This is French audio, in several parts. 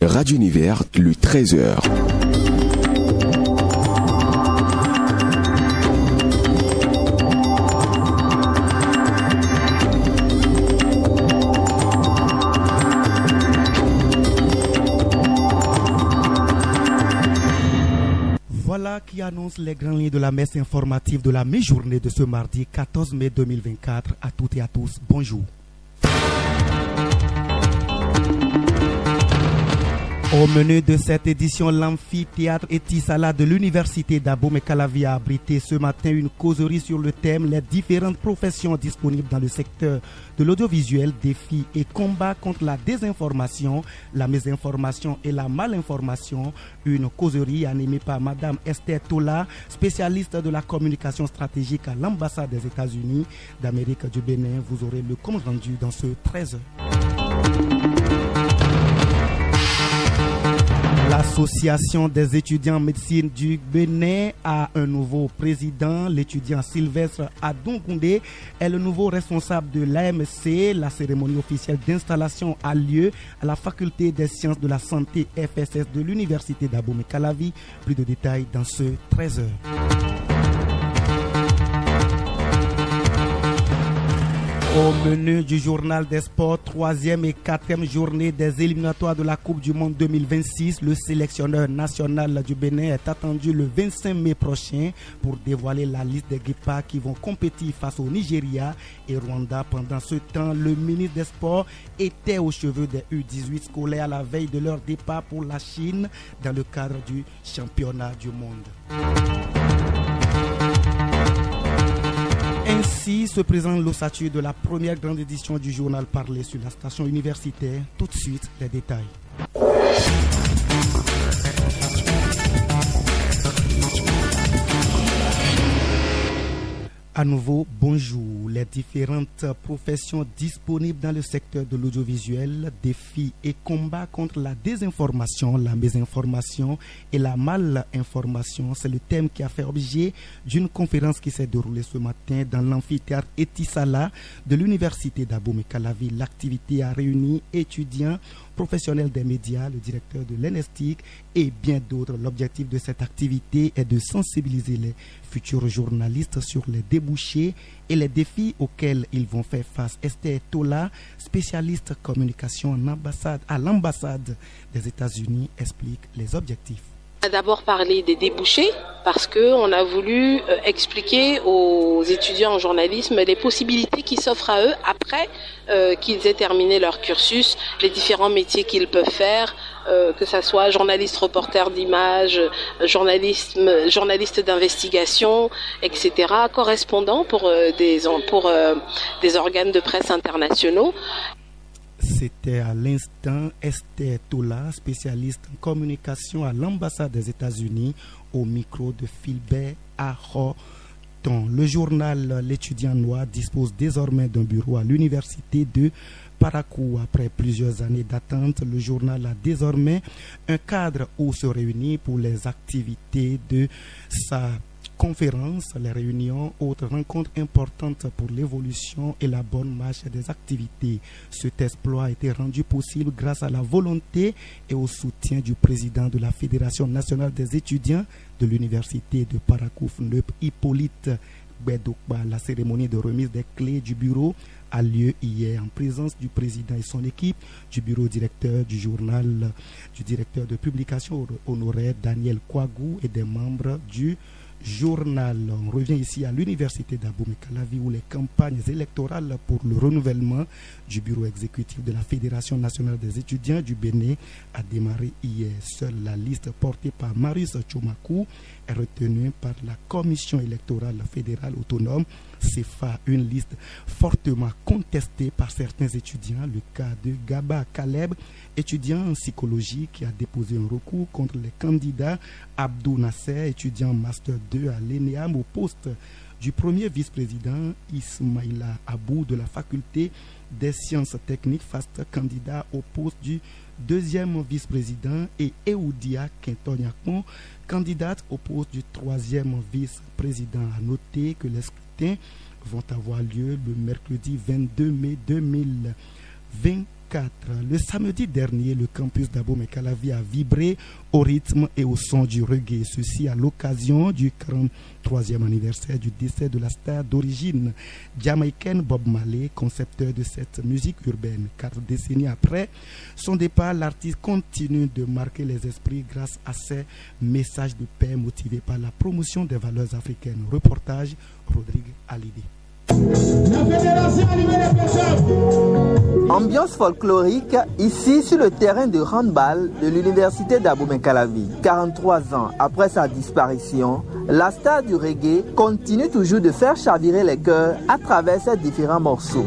Radio Univers, le 13h. Voilà qui annonce les grandes lignes de la messe informative de la mi-journée de ce mardi 14 mai 2024. À toutes et à tous, bonjour. Au menu de cette édition, l'amphithéâtre Etisala de l'université d'Abomey-Calavi a abrité ce matin une causerie sur le thème « Les différentes professions disponibles dans le secteur de l'audiovisuel, défis et combats contre la désinformation, la mésinformation et la malinformation ». Une causerie animée par Madame Esther Tola, spécialiste de la communication stratégique à l'ambassade des États-Unis d'Amérique du Bénin. Vous aurez le compte rendu dans ce 13h. L'association des étudiants en médecine du Bénin a un nouveau président. L'étudiant Sylvestre Adongoundé est le nouveau responsable de l'AMC. La cérémonie officielle d'installation a lieu à la faculté des sciences de la santé FSS de l'université d'Abomey-Calavi. Plus de détails dans ce 13h. Au menu du journal des sports, 3e et 4e journée des éliminatoires de la Coupe du Monde 2026. Le sélectionneur national du Bénin est attendu le 25 mai prochain pour dévoiler la liste des Guépards qui vont compétir face au Nigeria et Rwanda. Pendant ce temps, le ministre des Sports était aux cheveux des U18 scolaires à la veille de leur départ pour la Chine dans le cadre du championnat du monde. Ainsi se présente l'ossature de la première grande édition du journal parlé sur la station universitaire. Tout de suite, les détails. À nouveau, bonjour. Les différentes professions disponibles dans le secteur de l'audiovisuel, défis et combats contre la désinformation, la mésinformation et la malinformation, c'est le thème qui a fait objet d'une conférence qui s'est déroulée ce matin dans l'amphithéâtre Etisala de l'université d'Abomey-Calavi. L'activité a réuni étudiants, professionnels des médias, le directeur de l'ENESTIC et bien d'autres. L'objectif de cette activité est de sensibiliser les futurs journalistes sur les débouchés et les défis auxquels ils vont faire face. Esther Tola, spécialiste communication à l'ambassade des États-Unis, explique les objectifs. On a d'abord parlé des débouchés parce qu'on a voulu expliquer aux étudiants en journalisme les possibilités qui s'offrent à eux après qu'ils aient terminé leur cursus, les différents métiers qu'ils peuvent faire, que ça soit journaliste reporter d'image, journaliste d'investigation, etc., correspondant pour des organes de presse internationaux. C'était à l'instant Esther Tola, spécialiste en communication à l'ambassade des États-Unis, au micro de Philbert Arroton. Le journal L'étudiant noir dispose désormais d'un bureau à l'université de Parakou. Après plusieurs années d'attente, le journal a désormais un cadre où se réunir pour les activités de sa conférences, les réunions, autres rencontres importantes pour l'évolution et la bonne marche des activités. Cet exploit a été rendu possible grâce à la volonté et au soutien du président de la Fédération nationale des étudiants de l'université de Parakou, FNEP, Hippolyte Bedokba. La cérémonie de remise des clés du bureau a lieu hier en présence du président et son équipe, du bureau directeur du journal, du directeur de publication honoraire Daniel Kouagou et des membres du journal. On revient ici à l'université d'Abomey-Calavi où les campagnes électorales pour le renouvellement du bureau exécutif de la Fédération nationale des étudiants du Bénin a démarré hier. Seule la liste portée par Marius Tchomakou est retenue par la commission électorale fédérale autonome CEFA, une liste fortement contestée par certains étudiants. Le cas de Gaba Kaleb, étudiant en psychologie qui a déposé un recours contre les candidats Abdou Nasser, étudiant Master 2 à l'ENEAM au poste du premier vice-président, Ismaïla Abou de la faculté des sciences techniques, FAST, candidat au poste du deuxième vice-président, et Eoudia Quintoniakon, candidate au poste du troisième vice-président. À noter que les scrutins vont avoir lieu le mercredi 22 mai 2024. 2024. Le samedi dernier, le campus d'Abomey-Calavi a vibré au rythme et au son du reggae. Ceci à l'occasion du 43e anniversaire du décès de la star d'origine jamaïcaine Bob Marley, concepteur de cette musique urbaine. 4 décennies après son départ, l'artiste continue de marquer les esprits grâce à ses messages de paix motivés par la promotion des valeurs africaines. Reportage Rodrigue Alidi. Ambiance folklorique ici sur le terrain de handball de l'université d'Abomey-Calavi. 43 ans après sa disparition, la star du reggae continue toujours de faire chavirer les cœurs à travers ses différents morceaux.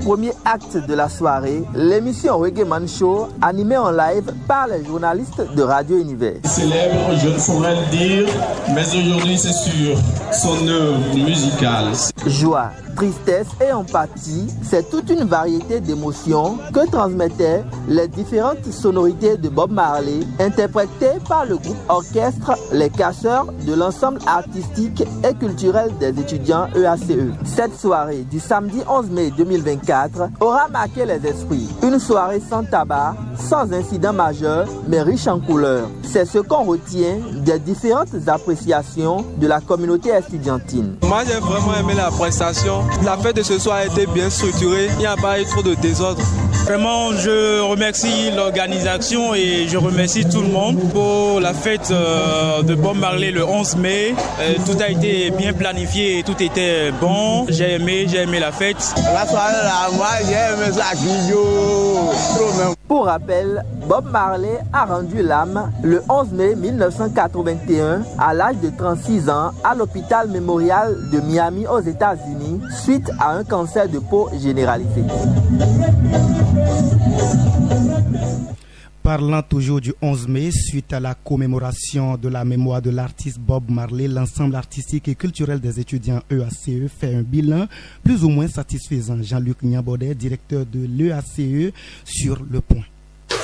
Premier acte de la soirée, l'émission Reggae Man Show, animée en live par les journalistes de Radio Univers. Célèbre, je ne saurais le dire, mais aujourd'hui c'est sur son œuvre musicale. Joie, tristesse et empathie, c'est toute une variété d'émotions que transmettaient les différentes sonorités de Bob Marley, interprétées par le groupe orchestre Les Casseurs de l'ensemble artistique et culturel des étudiants EACE. Cette soirée du samedi 11 mai 2024 aura marqué les esprits. Une soirée sans tabac, sans incident majeur, mais riche en couleurs. C'est ce qu'on retient des différentes appréciations de la communauté estudiantine. Moi, j'ai vraiment aimé la prestation. La fête de ce soir a été bien structurée. Il n'y a pas eu trop de désordre. Vraiment, je remercie l'organisation et je remercie tout le monde pour la fête de Bob Marley le 11 mai. Tout a été bien planifié et tout était bon. J'ai aimé la fête. La soirée là, moi j'ai aimé ça qui joue. Pour rappel, Bob Marley a rendu l'âme le 11 mai 1981 à l'âge de 36 ans à l'hôpital mémorial de Miami aux États-Unis suite à un cancer de peau généralisé. Parlant toujours du 11 mai, suite à la commémoration de la mémoire de l'artiste Bob Marley, l'ensemble artistique et culturel des étudiants EACE fait un bilan plus ou moins satisfaisant. Jean-Luc Niambaudet, directeur de l'EACE, sur le point.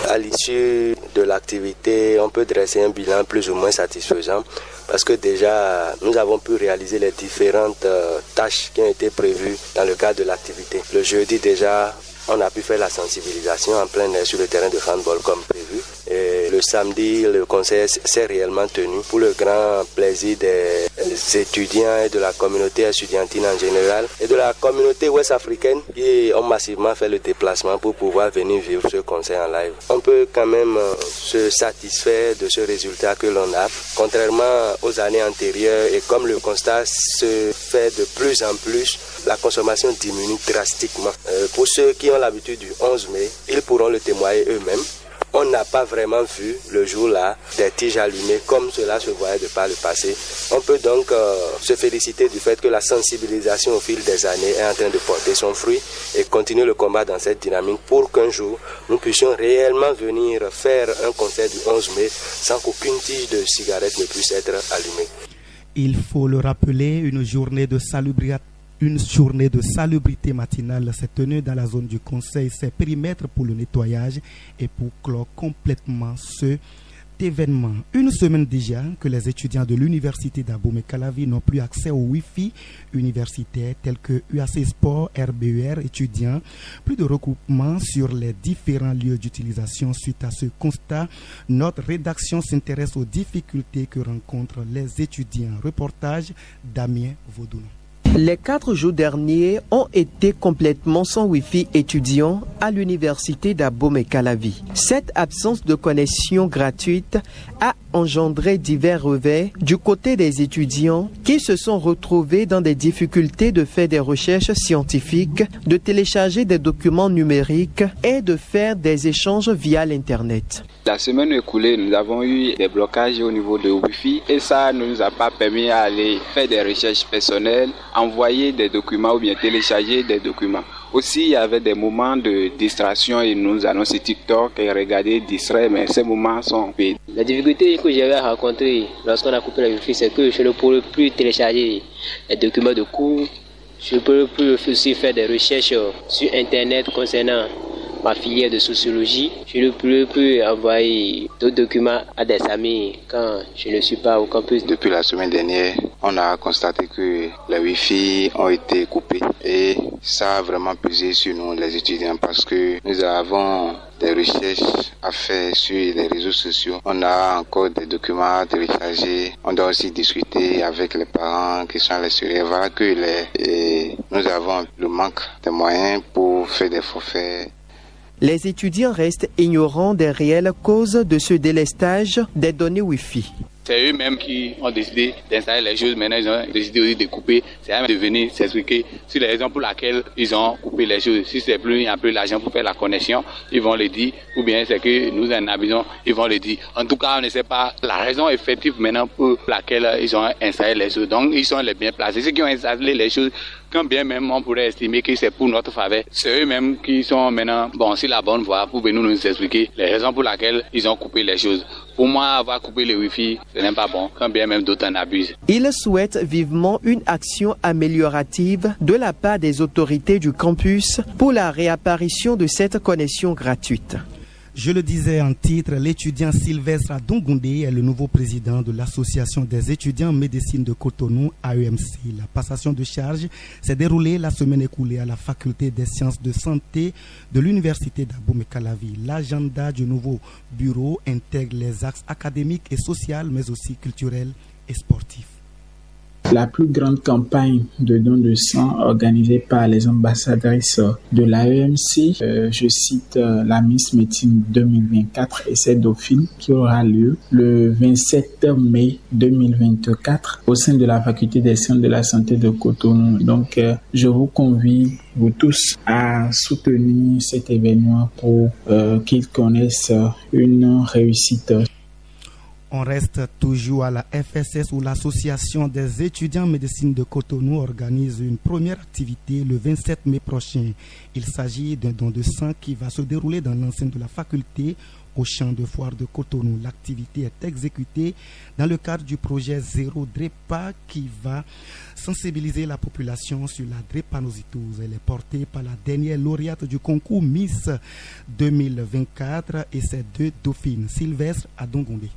À l'issue de l'activité, on peut dresser un bilan plus ou moins satisfaisant parce que déjà, nous avons pu réaliser les différentes tâches qui ont été prévues dans le cadre de l'activité. Le jeudi déjà, on a pu faire la sensibilisation en plein air sur le terrain de handball comme prévu. Et le samedi, le concert s'est réellement tenu pour le grand plaisir des étudiants et de la communauté estudiantine en général et de la communauté ouest-africaine qui ont massivement fait le déplacement pour pouvoir venir vivre ce concert en live. On peut quand même se satisfaire de ce résultat que l'on a. Contrairement aux années antérieures et comme le constat se fait de plus en plus, la consommation diminue drastiquement. Pour ceux qui ont l'habitude du 11 mai, ils pourront le témoigner eux-mêmes. On n'a pas vraiment vu le jour-là des tiges allumées comme cela se voyait de par le passé. On peut donc se féliciter du fait que la sensibilisation au fil des années est en train de porter son fruit et continuer le combat dans cette dynamique pour qu'un jour nous puissions réellement venir faire un concert du 11 mai sans qu'aucune tige de cigarette ne puisse être allumée. Il faut le rappeler, une journée de salubrité matinale s'est tenue dans la zone du conseil, ses périmètres pour le nettoyage et pour clore complètement cet événement. Une semaine déjà que les étudiants de l'université d'Abomey-Calavi n'ont plus accès au Wi-Fi universitaire tel que UAC Sport, RBER étudiants. Plus de regroupement sur les différents lieux d'utilisation. Suite à ce constat, notre rédaction s'intéresse aux difficultés que rencontrent les étudiants. Reportage Damien Vaudounon. Les 4 jours derniers ont été complètement sans Wi-Fi étudiants à l'université d'Abomey-Calavi. Cette absence de connexion gratuite a engendré divers revers du côté des étudiants qui se sont retrouvés dans des difficultés de faire des recherches scientifiques, de télécharger des documents numériques et de faire des échanges via l'Internet. La semaine écoulée, nous avons eu des blocages au niveau de Wi-Fi et ça ne nous a pas permis d'aller faire des recherches personnelles, envoyer des documents ou bien télécharger des documents. Aussi, il y avait des moments de distraction et nous allons sur TikTok et regarder distrait, mais ces moments sont vides. La difficulté que j'avais rencontrée lorsqu'on a coupé la Wi-Fi, c'est que je ne pourrais plus télécharger les documents de cours. Je ne pourrais plus aussi faire des recherches sur Internet concernant ma filière de sociologie. Je ne pourrais plus envoyer d'autres documents à des amis quand je ne suis pas au campus. Depuis la semaine dernière, on a constaté que les Wi-Fi ont été coupés et ça a vraiment pesé sur nous les étudiants parce que nous avons des recherches à faire sur les réseaux sociaux. On a encore des documents à télécharger. On doit aussi discuter avec les parents qui sont à l'extérieur. Voilà que nous avons le manque de moyens pour faire des forfaits. Les étudiants restent ignorants des réelles causes de ce délestage des données Wi-Fi. C'est eux-mêmes qui ont décidé d'installer les choses. Maintenant, ils ont décidé aussi de couper. C'est à eux de venir s'expliquer sur les raisons pour lesquelles ils ont coupé les choses. Si c'est plus, il n'y a plus l'argent pour faire la connexion, ils vont le dire. Ou bien c'est que nous en abusons, ils vont le dire. En tout cas, on ne sait pas la raison effective maintenant pour laquelle ils ont installé les choses. Donc, ils sont les bien placés. Ceux qui ont installé les choses, quand bien même on pourrait estimer que c'est pour notre faveur, c'est eux-mêmes qui sont maintenant sur la bonne voie pour venir nous expliquer les raisons pour lesquelles ils ont coupé les choses. Pour moi, avoir coupé le Wi-Fi, ce n'est pas bon, quand bien même d'autres en abusent. Il souhaite vivement une action améliorative de la part des autorités du campus pour la réapparition de cette connexion gratuite. Je le disais en titre, l'étudiant Sylvestre Adongoundé est le nouveau président de l'association des étudiants en médecine de Cotonou, AEMC. La passation de charge s'est déroulée la semaine écoulée à la faculté des sciences de santé de l'université d'Abomey-Calavi. L'agenda du nouveau bureau intègre les axes académiques et sociaux, mais aussi culturels et sportifs. La plus grande campagne de don de sang organisée par les ambassadrices de l'AEMC, je cite la Miss Médecine 2024 et ses dauphines qui aura lieu le 27 mai 2024 au sein de la faculté des sciences de la santé de Cotonou. Donc, je vous convie, vous tous, à soutenir cet événement pour qu'ils connaissent une réussite. On reste toujours à la FSS où l'association des étudiants en médecine de Cotonou organise une première activité le 27 mai prochain. Il s'agit d'un don de sang qui va se dérouler dans l'enceinte de la faculté au champ de foire de Cotonou. L'activité est exécutée dans le cadre du projet Zéro Drépa qui va sensibiliser la population sur la drépanocytose. Elle est portée par la dernière lauréate du concours Miss 2024 et ses deux dauphines, Sylvestre Adongoundé.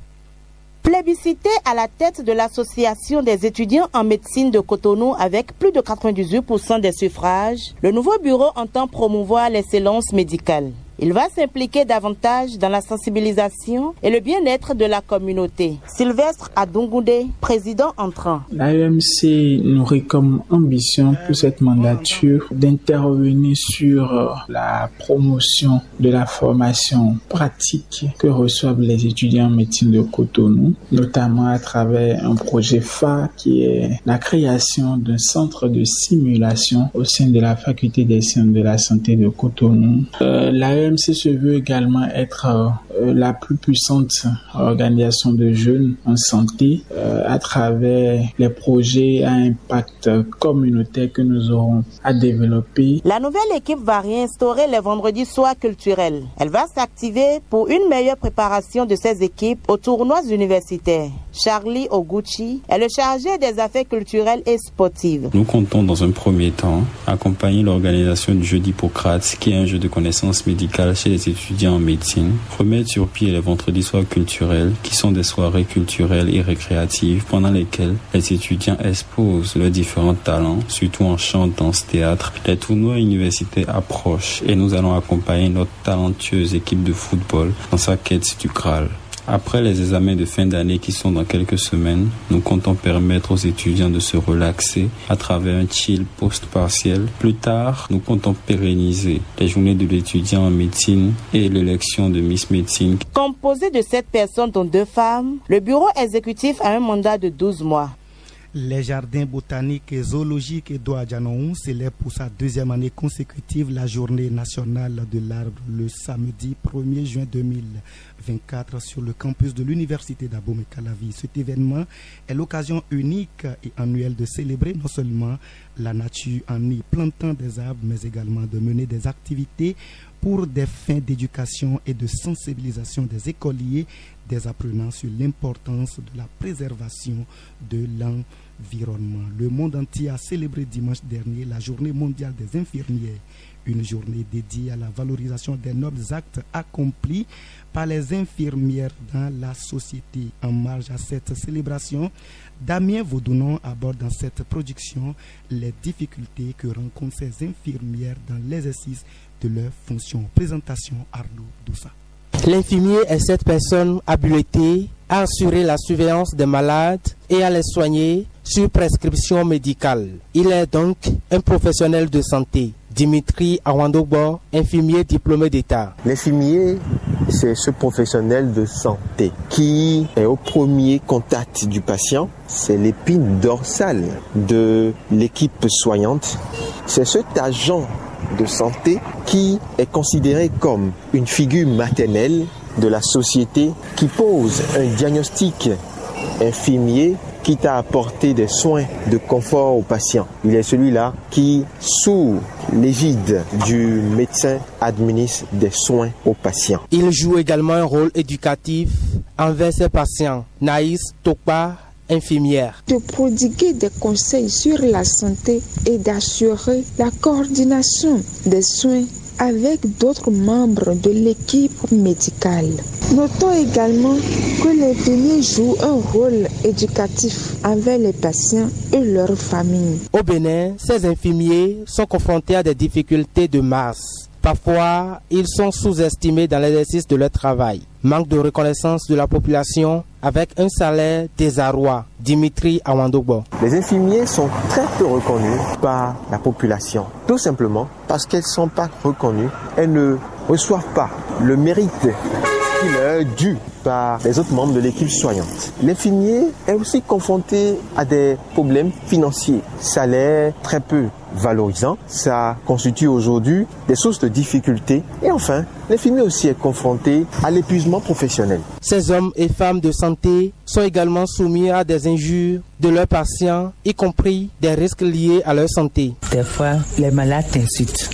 Plébiscité à la tête de l'association des étudiants en médecine de Cotonou avec plus de 98% des suffrages, le nouveau bureau entend promouvoir l'excellence médicale. Il va s'impliquer davantage dans la sensibilisation et le bien-être de la communauté. Sylvestre Adongoundé, président entrant. L'AEMC nourrit comme ambition pour cette mandature d'intervenir sur la promotion de la formation pratique que reçoivent les étudiants en médecine de Cotonou, notamment à travers un projet phare qui est la création d'un centre de simulation au sein de la faculté des sciences de la santé de Cotonou. L'AEMC se veut également être la plus puissante organisation de jeunes en santé à travers les projets à impact communautaire que nous aurons à développer. La nouvelle équipe va réinstaurer les vendredis soirs culturels. Elle va s'activer pour une meilleure préparation de ces équipes aux tournois universitaires. Charlie Oguchi est le chargé des affaires culturelles et sportives. Nous comptons dans un premier temps accompagner l'organisation du jeu d'Hippocrate, qui est un jeu de connaissances médicales chez les étudiants en médecine, remettre sur pied les vendredis soirs culturels, qui sont des soirées culturelles et récréatives pendant lesquelles les étudiants exposent leurs différents talents, surtout en chant, danse, théâtre. Les tournois universitaires approchent et nous allons accompagner notre talentueuse équipe de football dans sa quête du Graal. Après les examens de fin d'année qui sont dans quelques semaines, nous comptons permettre aux étudiants de se relaxer à travers un chill post-partiel. Plus tard, nous comptons pérenniser les journées de l'étudiant en médecine et l'élection de Miss Médecine. Composé de 7 personnes dont 2 femmes, le bureau exécutif a un mandat de 12 mois. Les jardins botaniques et zoologiques d'Ouadjanoun célèbrent pour sa 2e année consécutive la journée nationale de l'arbre le samedi 1er juin 2024 sur le campus de l'université d'Abomey-Calavi. Cet événement est l'occasion unique et annuelle de célébrer non seulement la nature en y plantant des arbres, mais également de mener des activités pour des fins d'éducation et de sensibilisation des écoliers, des apprenants sur l'importance de la préservation de l'environnement. l'environnement. Le monde entier a célébré dimanche dernier la journée mondiale des infirmières, une journée dédiée à la valorisation des nobles actes accomplis par les infirmières dans la société. En marge à cette célébration, Damien Vaudounon aborde dans cette production les difficultés que rencontrent ces infirmières dans l'exercice de leurs fonctions. Présentation Arnaud Doussa. L'infirmier est cette personne habilitée à assurer la surveillance des malades et à les soigner sur prescription médicale. Il est donc un professionnel de santé. Dimitri Awandogbo, infirmier diplômé d'État. L'infirmier, c'est ce professionnel de santé qui est au premier contact du patient. C'est l'épine dorsale de l'équipe soignante. C'est cet agent de santé qui est considéré comme une figure maternelle de la société qui pose un diagnostic infirmier qui t'a apporté des soins de confort au patient. Il est celui-là qui, sous l'égide du médecin, administre des soins aux patients. Il joue également un rôle éducatif envers ses patients. Naïs Tokpa, infirmière. De prodiguer des conseils sur la santé et d'assurer la coordination des soins avec d'autres membres de l'équipe médicale. Notons également que l'infirmier joue un rôle éducatif envers les patients et leurs familles. Au Bénin, ces infirmiers sont confrontés à des difficultés de masse. Parfois, ils sont sous-estimés dans l'exercice de leur travail. Manque de reconnaissance de la population avec un salaire désarrois. Dimitri Awandogbo. Les infirmiers sont très peu reconnus par la population. Tout simplement parce qu'elles ne sont pas reconnues. Elles ne reçoivent pas le mérite qui leur est dû par les autres membres de l'équipe soignante. L'infirmier est aussi confronté à des problèmes financiers. Salaire très peu valorisant, ça constitue aujourd'hui des sources de difficultés. Et enfin, l'infirmier aussi est confronté à l'épuisement professionnel. Ces hommes et femmes de santé sont également soumis à des injures de leurs patients, y compris des risques liés à leur santé. Des fois, les malades t'insultent.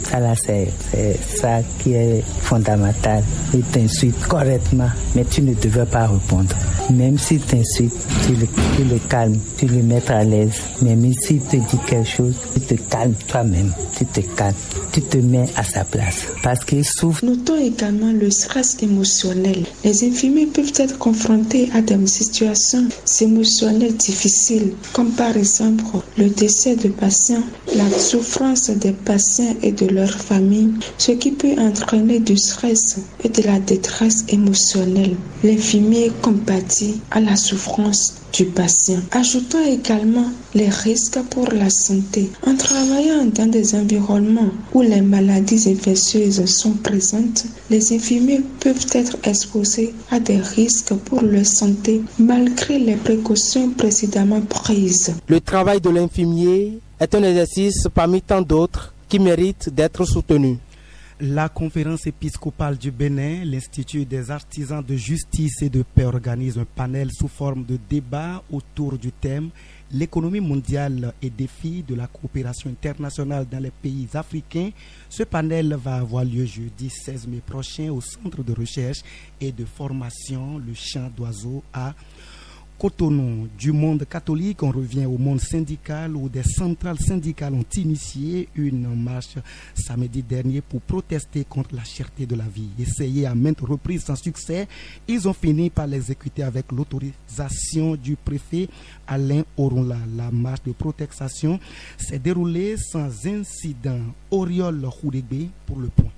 C'est ça qui est fondamental. Ils t'insultent correctement, mais tu ne devais pas répondre. Même s'ils t'insultent, tu le calmes, tu le mets à l'aise. Même s'il te dit quelque chose, tu te calmes toi-même. Tu te calmes, tu te mets à sa place. Parce qu'ils souffrent. Notons également le stress émotionnel. Les infirmiers peuvent être confrontés à des situations émotionnelles difficiles, comme par exemple le décès de patients, la souffrance des patients et de leurs familles, ce qui peut entraîner du stress et de la détresse émotionnelle. L'infirmier compatit à la souffrance du patient. Ajoutons également les risques pour la santé. En travaillant dans des environnements où les maladies infectieuses sont présentes, les infirmiers peuvent être exposés à des risques pour leur santé malgré les précautions précédemment prises. Le travail de l'infirmier est un exercice parmi tant d'autres qui méritent d'être soutenu. La conférence épiscopale du Bénin, l'Institut des artisans de justice et de paix organise un panel sous forme de débat autour du thème « L'économie mondiale et défis de la coopération internationale dans les pays africains ». Ce panel va avoir lieu jeudi 16 mai prochain au Centre de recherche et de formation Le Chant d'Oiseaux à Cotonou. Du monde catholique, on revient au monde syndical où des centrales syndicales ont initié une marche samedi dernier pour protester contre la cherté de la vie. Essayé à maintes reprises sans succès, ils ont fini par l'exécuter avec l'autorisation du préfet Alain Orunla. La marche de protestation s'est déroulée sans incident. Oriol Khoudegbe pour le point.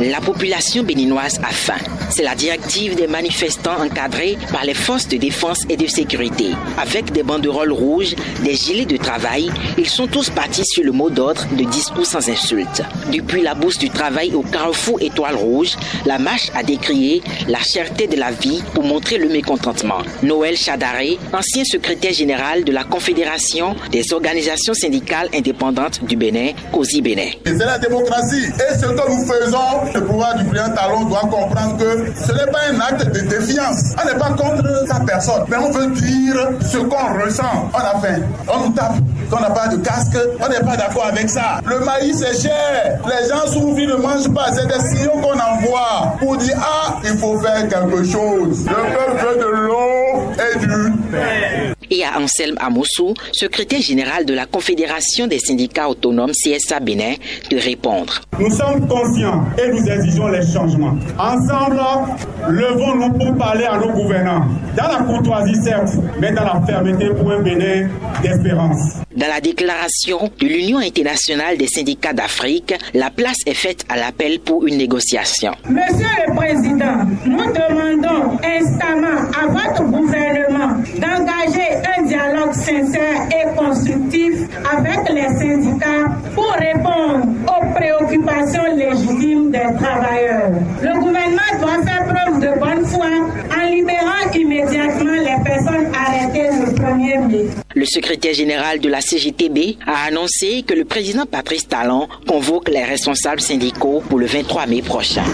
La population béninoise a faim. C'est la directive des manifestants encadrés par les forces de défense et de sécurité. Avec des banderoles rouges, des gilets de travail, ils sont tous partis sur le mot d'ordre de discours sans insulte. Depuis la bourse du travail au carrefour Étoile Rouge, la marche a décrié la cherté de la vie pour montrer le mécontentement. Noël Chadaré, ancien secrétaire général de la Confédération des organisations syndicales indépendantes du Bénin, COSI Bénin. C'est la démocratie. Et ce que nous faisons, le pouvoir du président Talon doit comprendre que ce n'est pas un acte de défiance. On n'est pas contre sa personne, mais on veut dire ce qu'on ressent. On a faim, on nous tape, on n'a pas de casque, on n'est pas d'accord avec ça. Le maïs est cher, les gens souffrent, ils ne mangent pas. C'est des signaux qu'on envoie pour dire ah, il faut faire quelque chose. Le peuple veut de l'eau et du pain. Et à Anselme Amoussou, secrétaire général de la Confédération des syndicats autonomes CSA Bénin, de répondre. Nous sommes conscients et nous exigeons les changements. Ensemble, levons-nous pour parler à nos gouvernants. Dans la courtoisie certes, mais dans la fermeté pour un Bénin d'espérance. Dans la déclaration de l'Union internationale des syndicats d'Afrique, la place est faite à l'appel pour une négociation. Monsieur le Président, nous demandons instamment à votre gouvernement d'engager un dialogue sincère et constructif avec les syndicats pour répondre aux préoccupations légitimes des travailleurs. Le gouvernement doit faire preuve de bonne foi en libérant immédiatement les personnes arrêtées le 1er mai. Le secrétaire général de la CGTB a annoncé que le président Patrice Talon convoque les responsables syndicaux pour le 23 mai prochain.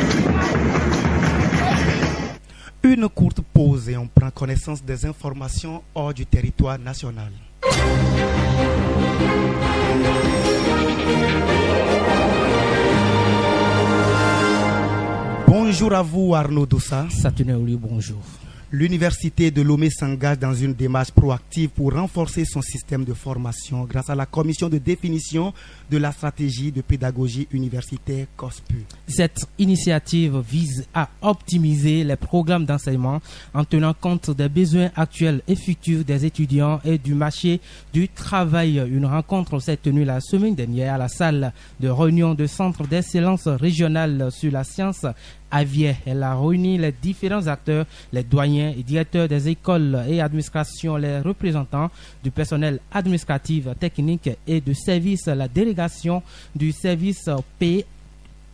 Une courte pause et on prend connaissance des informations hors du territoire national. Bonjour à vous Arnaud Dossa. Saturne, bonjour. L'Université de Lomé s'engage dans une démarche proactive pour renforcer son système de formation grâce à la commission de définition de la stratégie de pédagogie universitaire COSPU. Cette initiative vise à optimiser les programmes d'enseignement en tenant compte des besoins actuels et futurs des étudiants et du marché du travail. Une rencontre s'est tenue la semaine dernière à la salle de réunion du Centre d'excellence régionale sur la science aviaire. Elle a réuni les différents acteurs, les doyens et directeurs des écoles et administrations, les représentants du personnel administratif, technique et de service, la délégation du service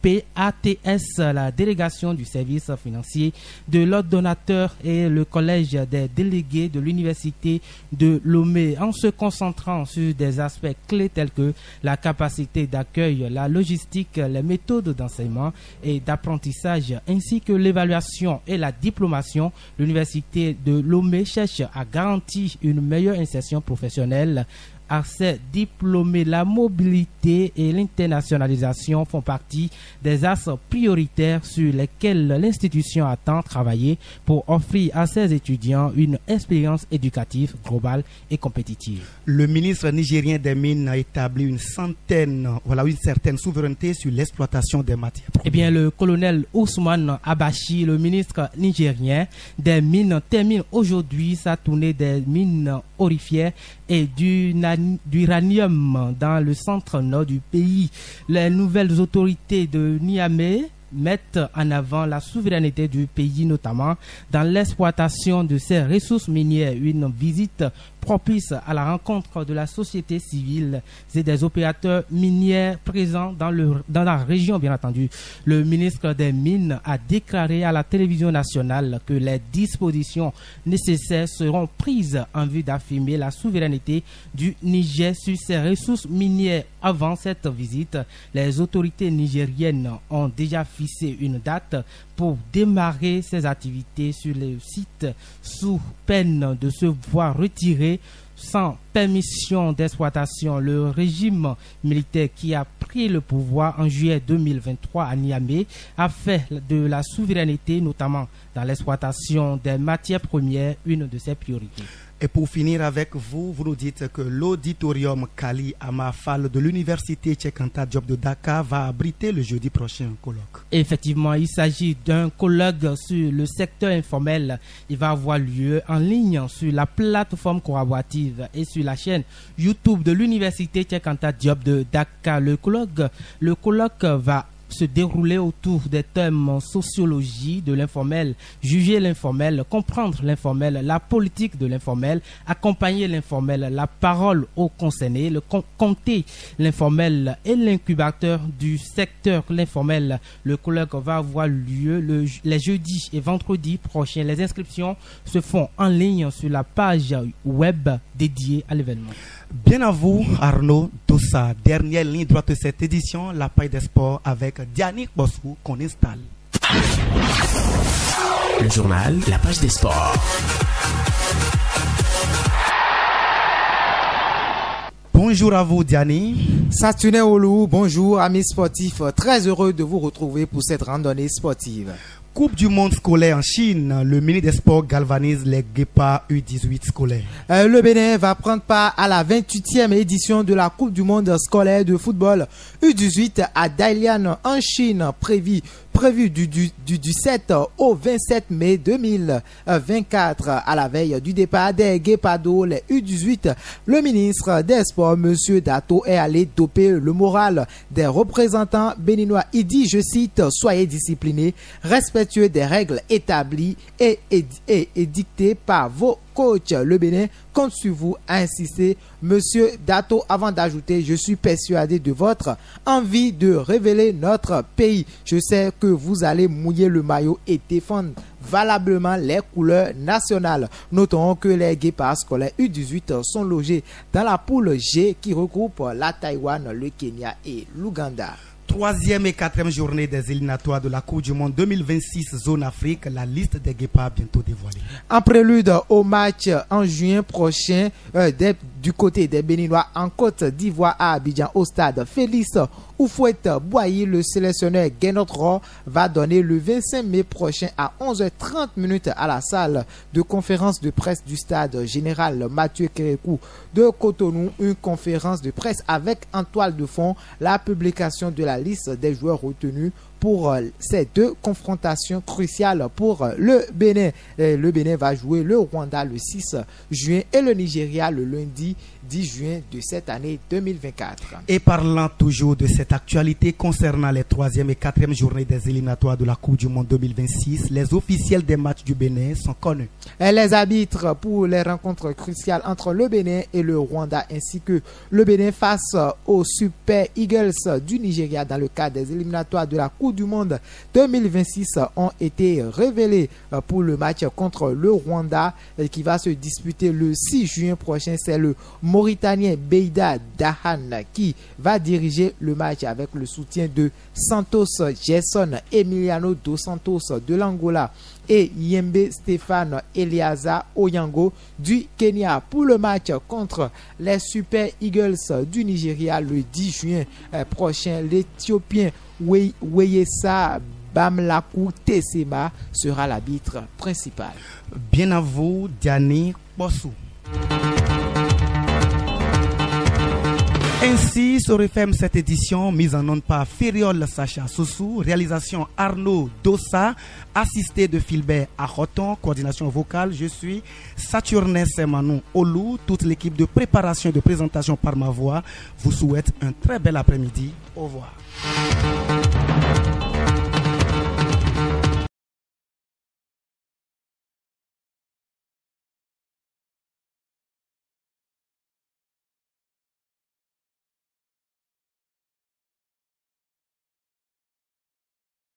PATS, la délégation du service financier de l'ordonnateur et le collège des délégués de l'université de Lomé, en se concentrant sur des aspects clés tels que la capacité d'accueil, la logistique, les méthodes d'enseignement et d'apprentissage, ainsi que l'évaluation et la diplomation. L'université de Lomé cherche à garantir une meilleure insertion professionnelle à ces diplômés. La mobilité et l'internationalisation font partie des axes prioritaires sur lesquels l'institution attend travailler pour offrir à ses étudiants une expérience éducative globale et compétitive. Le ministre nigérien des Mines a établi une certaine souveraineté sur l'exploitation des matières. Eh bien, le colonel Ousmane Abachi, le ministre nigérien des Mines, termine aujourd'hui sa tournée des mines aurifères et d'uranium dans le centre-nord du pays. Les nouvelles autorités de Niamey mettent en avant la souveraineté du pays, notamment dans l'exploitation de ses ressources minières. Une visite propice à la rencontre de la société civile et des opérateurs miniers présents dans la région, bien entendu. Le ministre des Mines a déclaré à la télévision nationale que les dispositions nécessaires seront prises en vue d'affirmer la souveraineté du Niger sur ses ressources minières. Avant cette visite, les autorités nigériennes ont déjà fixé une date pour démarrer ses activités sur le site sous peine de se voir retirer sans permission d'exploitation. Le régime militaire qui a pris le pouvoir en juillet 2023 à Niamey a fait de la souveraineté, notamment dans l'exploitation des matières premières, une de ses priorités. Et pour finir avec vous, vous nous dites que l'auditorium Kali Amafal de l'université Cheikh Anta Diop de Dakar va abriter le jeudi prochain un colloque. Effectivement, il s'agit d'un colloque sur le secteur informel. Il va avoir lieu en ligne sur la plateforme collaborative et sur la chaîne YouTube de l'université Cheikh Anta Diop de Dakar. Le colloque va se dérouler autour des thèmes sociologie de l'informel, juger l'informel, comprendre l'informel, la politique de l'informel, accompagner l'informel, la parole aux concernés, compter l'informel et l'incubateur du secteur l'informel. Le colloque va avoir lieu les jeudis et vendredis prochains. Les inscriptions se font en ligne sur la page web dédiée à l'événement. Bien à vous, Arnaud Dossa. Dernière ligne droite de cette édition, la paille des sports avec Dianique Bossou qu'on installe. Le journal, la page des sports. Bonjour à vous, Diani. Saturnin Olou, bonjour amis sportifs. Très heureux de vous retrouver pour cette randonnée sportive. Coupe du monde scolaire en Chine, le ministre des Sports galvanise les Guépards U18 scolaires. Le Bénin va prendre part à la 28e édition de la Coupe du monde scolaire de football U18 à Dalian en Chine, prévu du 7 au 27 mai 2024. À la veille du départ des Guépards, les U18, le ministre des Sports, M. Dato, est allé doper le moral des représentants béninois. Il dit, je cite, « Soyez disciplinés, respectueux des règles établies et dictées par vos coach. Le Bénin compte sur vous, a insisté Monsieur Dato avant d'ajouter, je suis persuadé de votre envie de révéler notre pays. Je sais que vous allez mouiller le maillot et défendre valablement les couleurs nationales. Notons que les Guépards scolaires U18 sont logés dans la poule G qui regroupe la Taïwan, le Kenya et l'Ouganda. Troisième et quatrième journée des éliminatoires de la Coupe du Monde 2026 Zone Afrique, la liste des Guépards bientôt dévoilée. En prélude au match en juin prochain du côté des Béninois en Côte d'Ivoire à Abidjan au stade Félix Houphouët-Boigny, le sélectionneur Guénotro va donner le 25 mai prochain à 11h30 à la salle de conférence de presse du stade général Mathieu Kérékou de Cotonou, une conférence de presse avec en toile de fond la publication de la liste des joueurs retenus pour ces deux confrontations cruciales pour le Bénin. Le Bénin va jouer le Rwanda le 6 juin et le Nigeria le lundi 10 juin de cette année 2024. Et parlant toujours de cette actualité concernant les troisième et quatrième journées des éliminatoires de la Coupe du Monde 2026, les officiels des matchs du Bénin sont connus. Et les arbitres pour les rencontres cruciales entre le Bénin et le Rwanda ainsi que le Bénin face aux Super Eagles du Nigeria dans le cadre des éliminatoires de la Coupe du Monde 2026 ont été révélés pour le match contre le Rwanda qui va se disputer le 6 juin prochain. C'est le Mauritanien Beida Dahan qui va diriger le match avec le soutien de Santos Jason Emiliano dos Santos de l'Angola et Yembe Stéphane Eliaza Oyango du Kenya. Pour le match contre les Super Eagles du Nigeria le 10 juin prochain, l'Éthiopien Weyesa Bamlaku Tessema sera l'arbitre principal. Bien à vous, Diani Bossou. Ainsi se referme cette édition mise en onde par Fériol Sacha Sossou, réalisation Arnaud Dossa, assisté de Philbert Achoton, coordination vocale. Je suis Saturnin Semanou Olou. Toute l'équipe de préparation et de présentation par ma voix vous souhaite un très bel après-midi. Au revoir.